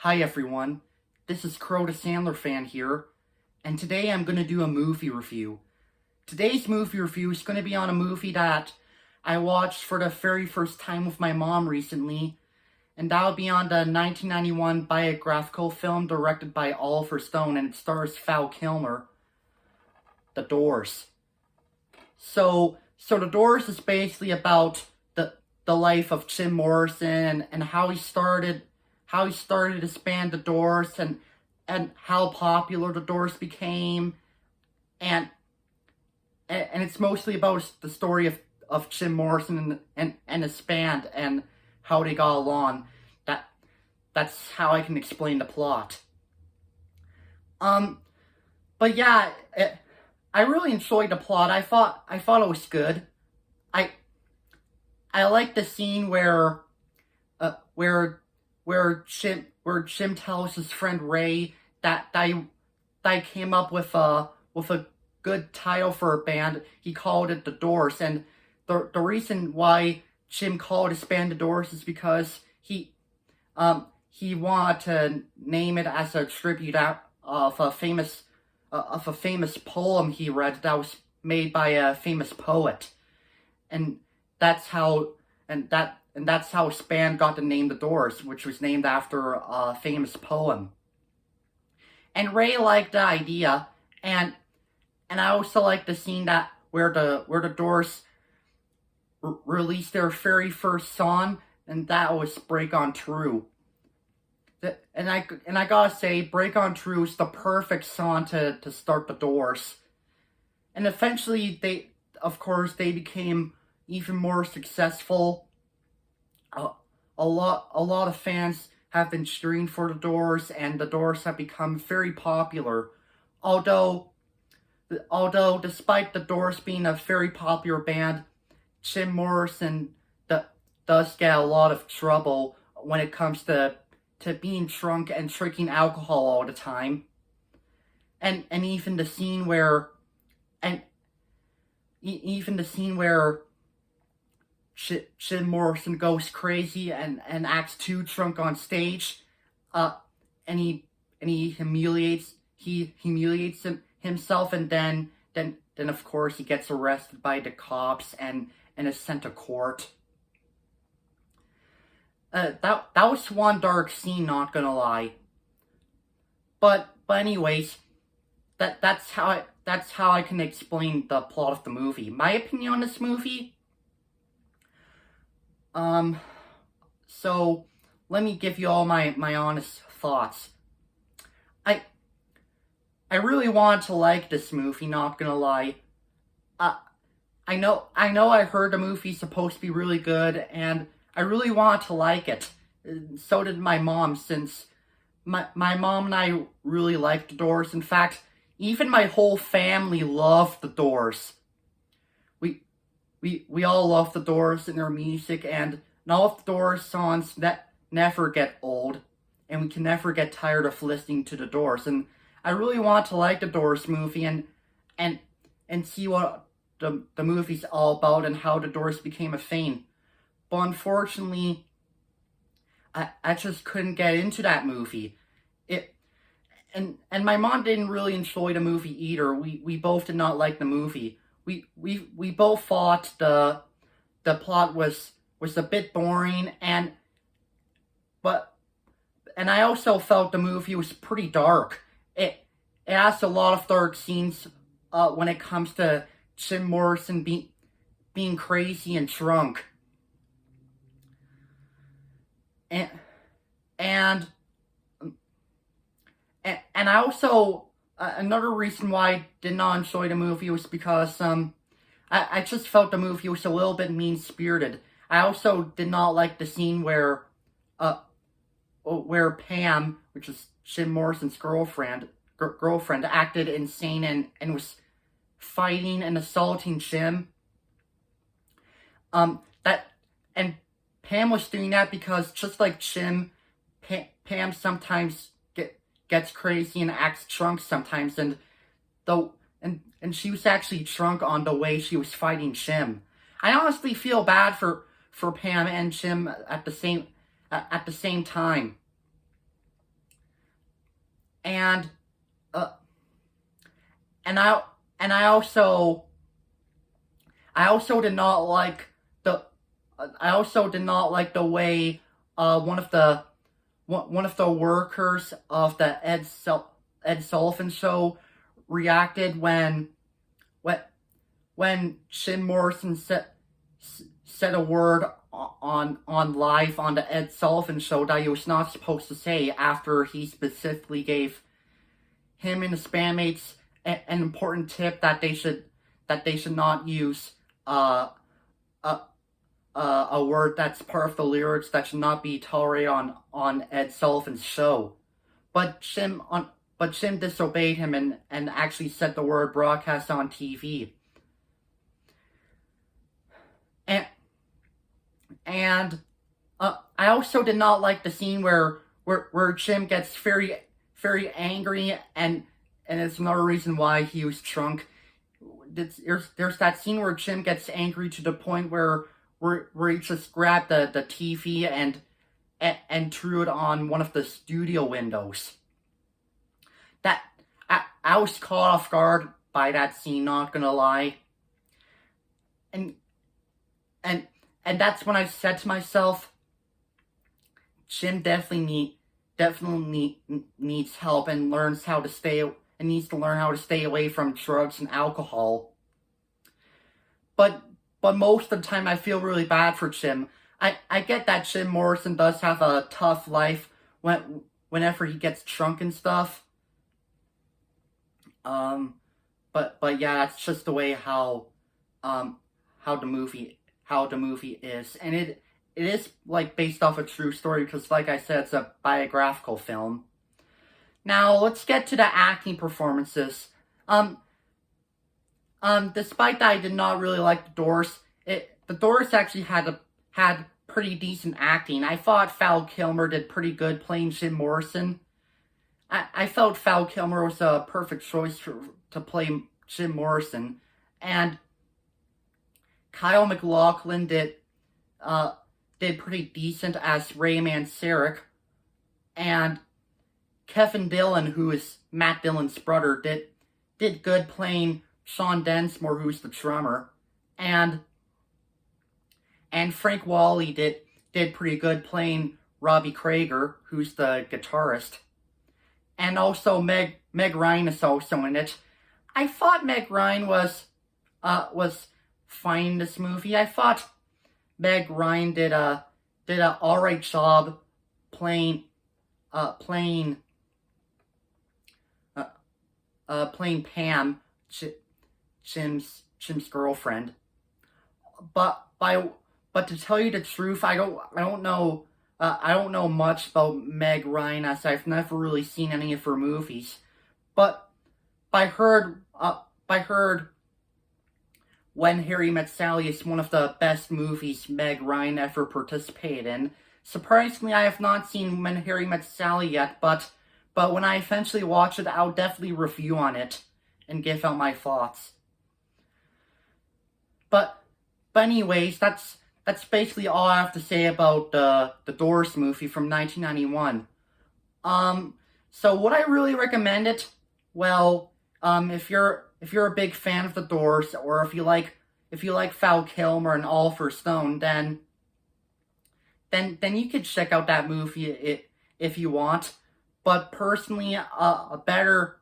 Hi everyone, this is Crow the Sandler fan here, and today I'm going to do a movie review. Today's movie review is going to be on a movie that I watched for the very first time with my mom recently, and that would be on the 1991 biographical film directed by Oliver Stone, and it stars Val Kilmer, The Doors. So The Doors is basically about the life of Jim Morrison and how he started his band The Doors and how popular The Doors became, and it's mostly about the story of Jim Morrison and his band and how they got along. That's how I can explain the plot. But yeah, I really enjoyed the plot. I thought it was good. I like the scene where Jim tells his friend Ray that I came up with a good title for a band. He called it The Doors, and the reason why Jim called his band The Doors is because he wanted to name it as a tribute of a famous poem he read that was made by a famous poet, and that's how his band got the name The Doors, which was named after a famous poem. And Ray liked the idea, and I also like the scene that where the Doors released their very first song, and that was "Break On Through." And I gotta say, "Break On Through" is the perfect song to start the Doors. And eventually, they became even more successful. A lot of fans have been cheering for the Doors, and the Doors have become very popular. Although despite the Doors being a very popular band, Jim Morrison does get a lot of trouble when it comes to being drunk and drinking alcohol all the time. And even the scene where Jim Morrison goes crazy and acts too drunk on stage, and he humiliates himself, and then of course he gets arrested by the cops and is sent to court. That was one dark scene, not gonna lie. But anyways, that's how I can explain the plot of the movie. My opinion on this movie. So let me give you all my honest thoughts. I really want to like this movie, not gonna lie. I know I heard the movie's supposed to be really good, and I really want to like it. So did my mom, since my mom and I really liked The Doors. In fact, even my whole family loved The Doors. We all love The Doors and their music, and all of The Doors songs that never get old, and we can never get tired of listening to The Doors. And I really want to like The Doors movie and see what the movie's all about and how The Doors became a thing. But unfortunately, I just couldn't get into that movie. And my mom didn't really enjoy the movie either. We both did not like the movie. We both thought the plot was a bit boring, and I also felt the movie was pretty dark. It has a lot of dark scenes when it comes to Jim Morrison being crazy and drunk. And I also, another reason why I did not enjoy the movie was because I just felt the movie was a little bit mean-spirited. I also did not like the scene where Pam, which is Jim Morrison's girlfriend, acted insane and was fighting and assaulting Jim. And Pam was doing that because, just like Jim, Pam sometimes gets crazy and acts drunk sometimes, and she was actually drunk on the way she was fighting Jim. I honestly feel bad for Pam and Jim at the same time. and uh, and I also did not like the way one of the workers of the Ed Sullivan Show reacted when Jim Morrison said a word on live on the Ed Sullivan Show that he was not supposed to say, after he specifically gave him and his bandmates an important tip that they should not use uh, a a word that's part of the lyrics that should not be tolerated on Ed Sullivan's show. But Jim disobeyed him and actually said the word broadcast on TV. And I also did not like the scene where Jim gets very angry, and it's another reason why he was drunk. There's that scene where Jim gets angry to the point where he just grabbed the TV and threw it on one of the studio windows. That I was caught off guard by that scene, not gonna lie. And that's when I said to myself, Jim definitely needs help and needs to learn how to stay away from drugs and alcohol. But most of the time I feel really bad for Jim. I get that Jim Morrison does have a tough life whenever he gets drunk and stuff. But yeah, it's just the way how the movie is, and it is like based off a true story because, like I said, it's a biographical film. Now let's get to the acting performances. Despite that I did not really like the Doors, the Doors actually had pretty decent acting. I thought Val Kilmer did pretty good playing Jim Morrison. I felt Val Kilmer was a perfect choice to play Jim Morrison, and Kyle MacLachlan did pretty decent as Ray Manzarek, and Kevin Dillon, who is Matt Dillon's brother, did good playing Sean Densmore, who's the drummer, and Frank Whaley did pretty good playing Robbie Krieger, who's the guitarist, and also Meg Ryan is also in it. I thought Meg Ryan was fine in this movie. I thought Meg Ryan did a alright job playing Pam, Jim's girlfriend. But to tell you the truth, I don't know much about Meg Ryan, as I've never really seen any of her movies. But I heard When Harry Met Sally is one of the best movies Meg Ryan ever participated in. Surprisingly, I have not seen When Harry Met Sally yet, but when I eventually watch it, I'll definitely review on it and give out my thoughts. But anyways, that's basically all I have to say about the Doors movie from 1991. So would I really recommend it? Well, if you're a big fan of the Doors, or if you like Val Kilmer and Oliver Stone, then you could check out that movie if you want. But personally, a better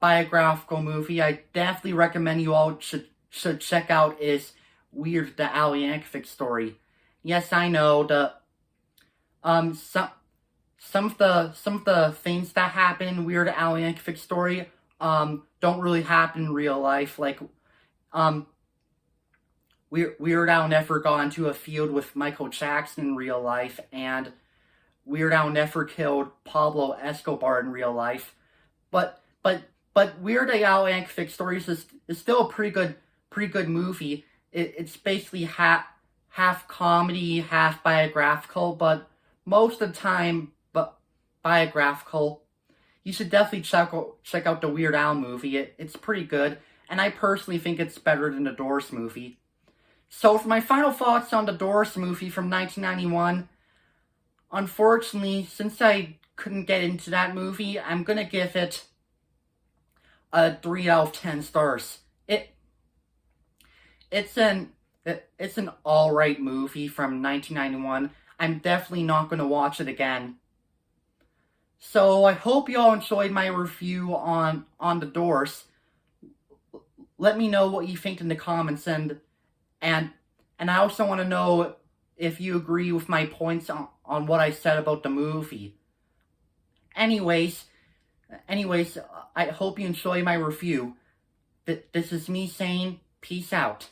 biographical movie I definitely recommend you all should check out is Weird: The Al Yankovic Story. Yes, I know some of the things that happen in Weird Al Yankovic Story don't really happen in real life. Like Weird Al never got into a feud with Michael Jackson in real life, and Weird Al never killed Pablo Escobar in real life. But Weird Al Yankovic Stories is still a pretty good movie. It's basically half comedy, half biographical, but most of the time biographical. You should definitely check out the Weird Al movie. It's pretty good, and I personally think it's better than the Doors movie. So for my final thoughts on the Doors movie from 1991, unfortunately, since I couldn't get into that movie, I'm gonna give it a 3 out of 10 stars. It's an alright movie from 1991. I'm definitely not gonna watch it again. So I hope you all enjoyed my review on The Doors. Let me know what you think in the comments, and I also want to know if you agree with my points on what I said about the movie. Anyways, I hope you enjoy my review. This is me saying peace out.